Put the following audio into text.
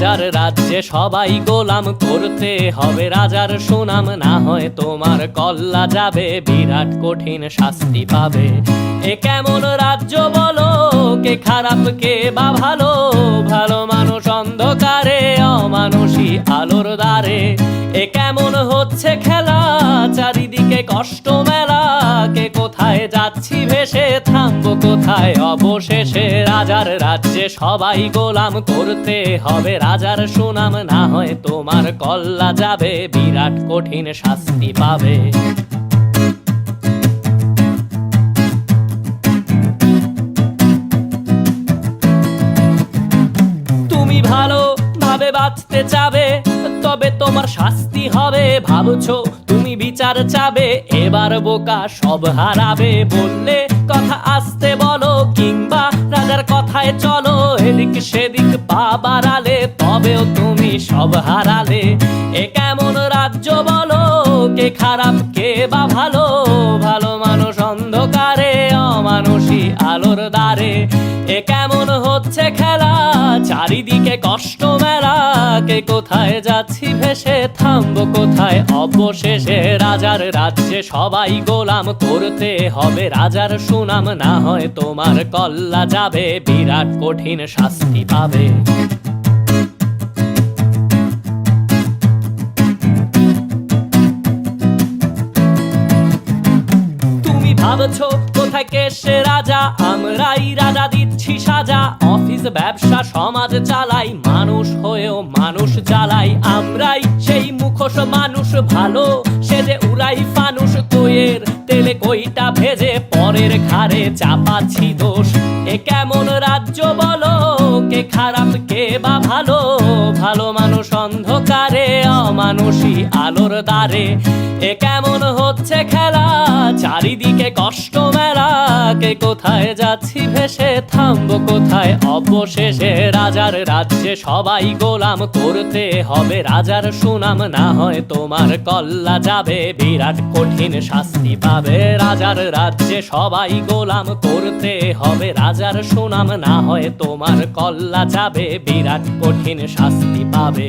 রাজার রাজ্যে সবাই গোলাম, করতে হবে রাজার সুনাম, না হয় তোমার কল্লা যাবে, বিরাট কঠিন শাস্তি পাবে। এ কেমন রাজ্য বলো, কে খারাপ কে বা ভালো, ভালো মানুষ অন্ধকারে, অমানুষী আলোর দ্বারে। এ কেমন হচ্ছে খেলা, চারিদিকে কষ্ট মেলা, কে কোথায় যাচ্ছি ভেসে, থামবো কোথায় অবশেষে। রাজার রাজ্যে সবাই গোলাম, করতে হবে রাজার সুনাম, না হয় তোমার কল্লা যাবে, বিরাট কঠিন শাস্তি পাবে। তুমি ভালো ভাবে বাঁচতে চাবে, তবে তোমার শাস্তি হবে। ভাবছো তুমি বিচার চাবে, এবার বোকা সব হারাবে। বললে কথা আসতে বলো, কিংবা রাজার কথায় চলো, এদিক সেদিক পা বাড়ালে, তবেও তুমি সব হারালে। এ কেমন রাজ্য বলো, কে খারাপ কে বা ভালো, ভালো মানুষ অন্ধকারে, অমানুষী আলোর দ্বারে। এ কেমন হচ্ছে খেলা, চারিদিকে কষ্ট মেলা, কে কোথায় যাচ্ছি ভেসে, থামবো কোথায় অবশেষে। রাজার রাজ্যে সবাই গোলাম, করতে হবে রাজার সুনাম, না হয় তোমার কল্লা যাবে, বিরাট কঠিন শাস্তি পাবে। ভাবছো কোথায় কে সে রাজা, আমরাই রাজা দিচ্ছি সাজা। অফিস ব্যবসা সমাজ চালাই, মানুষ হয়েও মানুষ জ্বালাই। আমরাই সেই মুখোশ মানুষ ভালো, সে যে উড়াই ফানুষ, কইয়ের তেলে কইটা ভেজে, পরের ঘাড়ে চাপাচ্ছি দোষ। এ কেমন রাজ্য বলো, কে খারাপ কে বা ভালো, ভালো মানুষ অন্ধকারে, অমানুষী আলোর দ্বারে। এ কেমন হচ্ছে খেলা, চারিদিকে কষ্ট মেলা, কে কোথায় যাচ্ছি ভেসে, থামবো কোথায় অবশেষে। রাজার রাজ্যে সবাই গোলাম, করতে হবে রাজার সুনাম, না হয় তোমার কল্লা যাবে, বিরাট কঠিন শাস্তি পাবে। রাজার রাজ্যে সবাই গোলাম, করতে হবে রাজার সুনাম, না হয় তোমার কল্লা যাবে, বিরাট কঠিন শাস্তি পাবে।